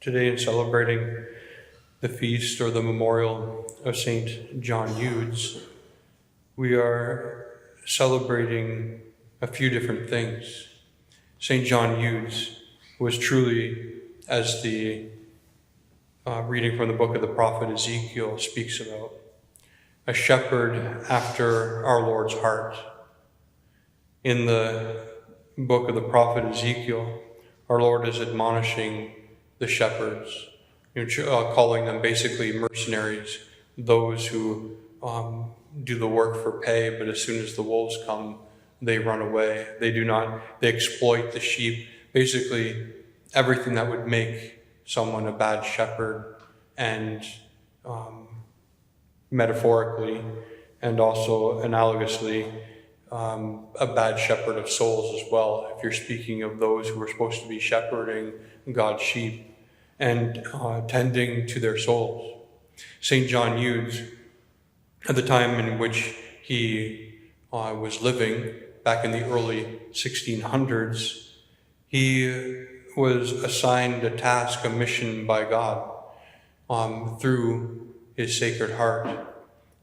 Today, in celebrating the feast or the memorial of St. John Eudes, we are celebrating a few different things. St. John Eudes was truly, as the reading from the book of the prophet Ezekiel speaks about, a shepherd after our Lord's heart. In the book of the prophet Ezekiel, our Lord is admonishing the shepherds, calling them basically mercenaries, those who do the work for pay, but as soon as the wolves come, they run away. They exploit the sheep. Basically, everything that would make someone a bad shepherd, and metaphorically and also analogously, a bad shepherd of souls as well, if you're speaking of those who are supposed to be shepherding God's sheep and tending to their souls. St. John Eudes, at the time in which he was living, back in the early 1600s, he was assigned a task, a mission by God through his Sacred Heart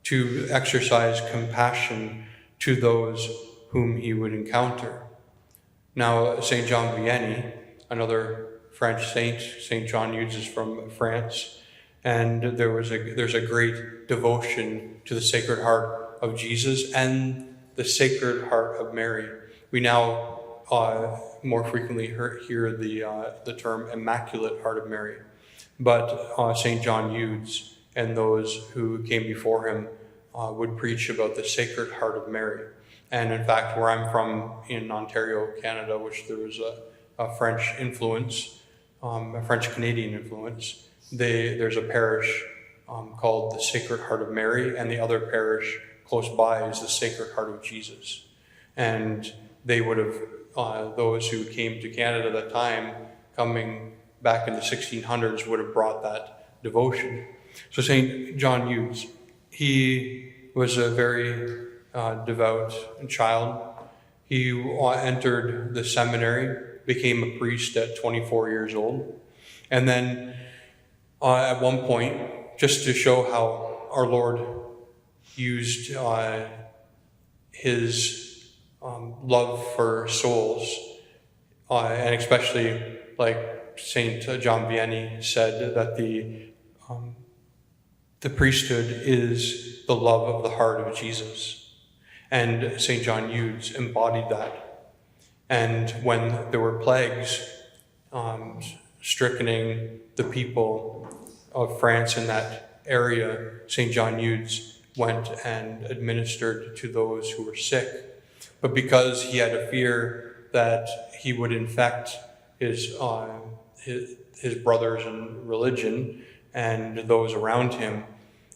to exercise compassion to those whom he would encounter. Now, St. John Vianney, another French saint, St. John Eudes is from France, and there's a great devotion to the Sacred Heart of Jesus and the Sacred Heart of Mary. We now more frequently hear the term Immaculate Heart of Mary, but St. John Eudes and those who came before him would preach about the Sacred Heart of Mary. And in fact, where I'm from in Ontario, Canada, which there was a French influence, a French-Canadian influence, there's a parish called the Sacred Heart of Mary, and the other parish close by is the Sacred Heart of Jesus. And they would have, those who came to Canada at that time, coming back in the 1600s, would have brought that devotion. So St. John Eudes, he was a very devout child. He entered the seminary, became a priest at 24 years old. And then at one point, just to show how our Lord used his love for souls, and especially like St. John Vianney said, that the priesthood is the love of the heart of Jesus. And St. John Eudes embodied that. And when there were plagues stricken the people of France in that area, St. John Eudes went and administered to those who were sick. But because he had a fear that he would infect his brothers in religion and those around him,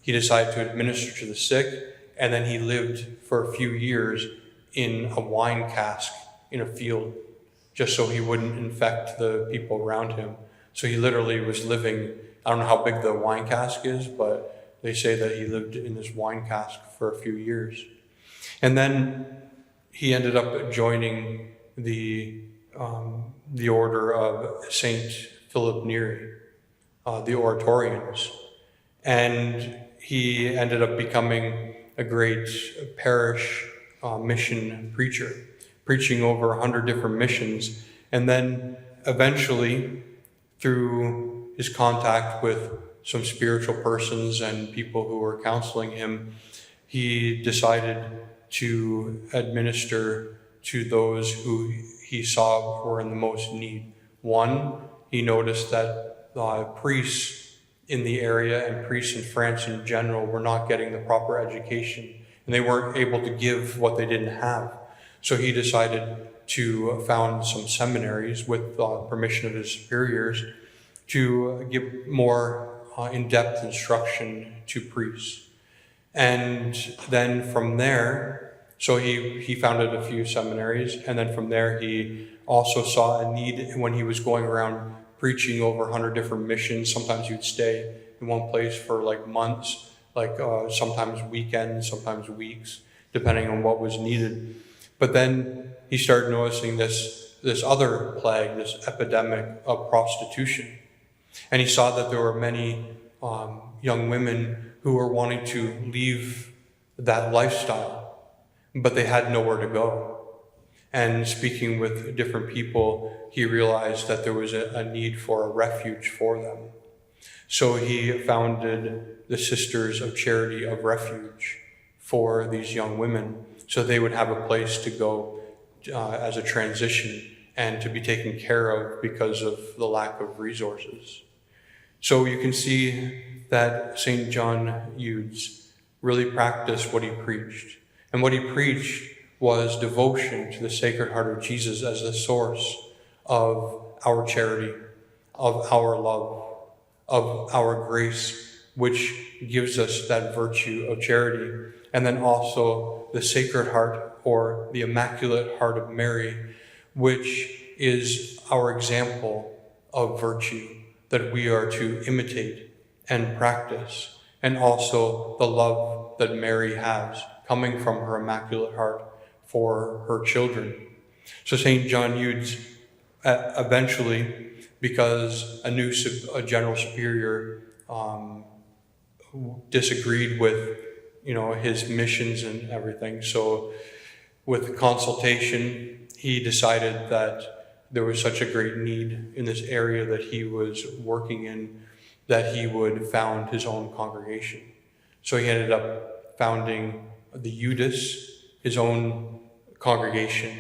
he decided to administer to the sick, and then he lived for a few years in a wine cask in a field, just so he wouldn't infect the people around him. So he literally was living, I don't know how big the wine cask is, but they say that he lived in this wine cask for a few years. And then he ended up joining the order of Saint Philip Neri, the Oratorians. And he ended up becoming a great parish mission preacher, preaching over 100 different missions. And then eventually, through his contact with some spiritual persons and people who were counseling him, he decided to administer to those who he saw were in the most need. One, he noticed that priests in the area and priests in France in general were not getting the proper education, and they weren't able to give what they didn't have. So he decided to found some seminaries with permission of his superiors to give more in-depth instruction to priests. And then from there, so he founded a few seminaries, and then from there he also saw a need when he was going around preaching over 100 different missions. Sometimes you'd stay in one place for like months, like sometimes weekends, sometimes weeks, depending on what was needed. But then he started noticing this other plague, this epidemic of prostitution. And he saw that there were many young women who were wanting to leave that lifestyle, but they had nowhere to go. And speaking with different people, he realized that there was a need for a refuge for them. So he founded the Sisters of Charity of Refuge for these young women, so they would have a place to go as a transition and to be taken care of because of the lack of resources. So you can see that St. John Eudes really practiced what he preached. And what he preached was devotion to the Sacred Heart of Jesus as the source of our charity, of our love, of our grace, which gives us that virtue of charity. And then also the Sacred Heart, or the Immaculate Heart of Mary, which is our example of virtue that we are to imitate and practice, and also the love that Mary has coming from her Immaculate Heart for her children. So St. John Eudes eventually, because a general superior disagreed with his missions and everything, so with consultation he decided that there was such a great need in this area that he was working in that he would found his own congregation. So he ended up founding the Eudists, his own congregation,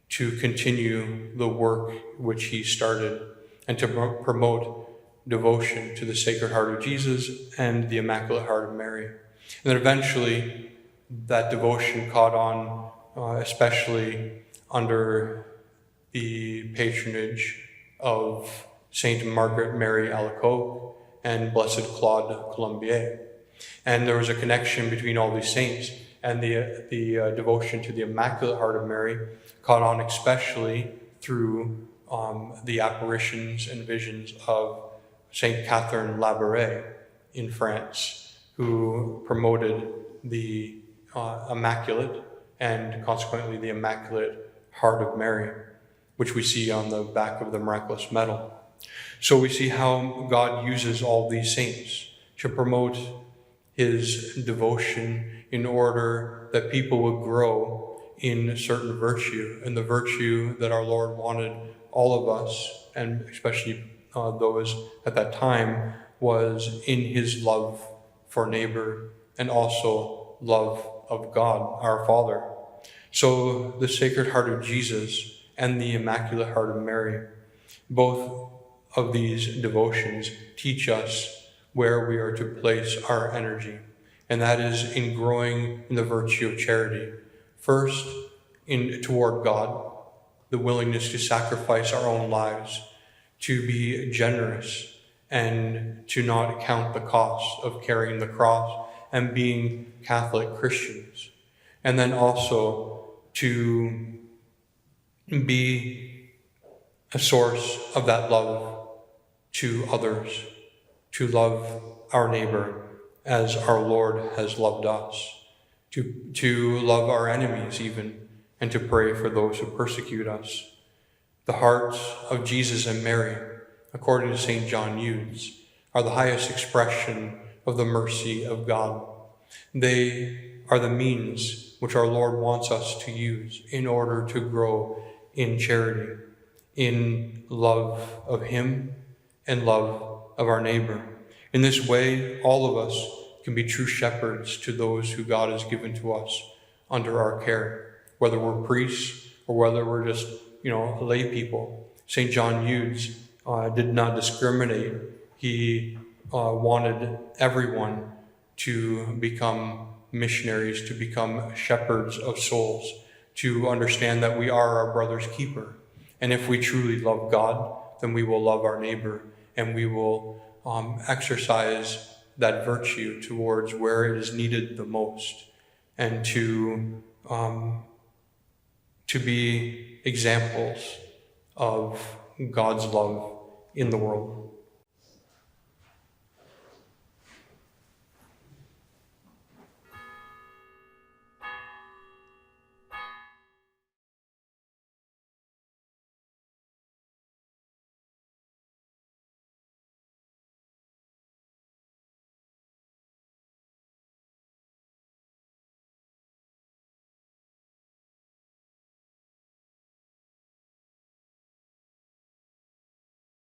to continue the work which he started and to promote devotion to the Sacred Heart of Jesus and the Immaculate Heart of Mary. And then eventually that devotion caught on, especially under the patronage of Saint Margaret Mary Alacoque and Blessed Claude Colombier. And there was a connection between all these saints, and the devotion to the Immaculate Heart of Mary caught on especially through the apparitions and visions of Saint Catherine Labouré in France, who promoted the Immaculate and consequently the Immaculate Heart of Mary, which we see on the back of the miraculous medal. So we see how God uses all these saints to promote his devotion in order that people would grow in certain virtue, and the virtue that our Lord wanted all of us, and especially those at that time, was in his love for neighbor and also love of God, our Father. So the Sacred Heart of Jesus and the Immaculate Heart of Mary, both of these devotions teach us where we are to place our energy, and that is in growing in the virtue of charity. First, toward God, the willingness to sacrifice our own lives, to be generous, and to not count the cost of carrying the cross and being Catholic Christians. And then also to be a source of that love to others, to love our neighbor as our Lord has loved us, to love our enemies even, and to pray for those who persecute us. The hearts of Jesus and Mary, according to St. John Eudes, are the highest expression of the mercy of God. They are the means which our Lord wants us to use in order to grow in charity, in love of him and love of our neighbor. In this way, all of us can be true shepherds to those who God has given to us under our care, whether we're priests or whether we're just, lay people. St. John Eudes did not discriminate. He wanted everyone to become missionaries, to become shepherds of souls, to understand that we are our brother's keeper. And if we truly love God, then we will love our neighbor, and we will exercise that virtue towards where it is needed the most, and to be examples of God's love in the world.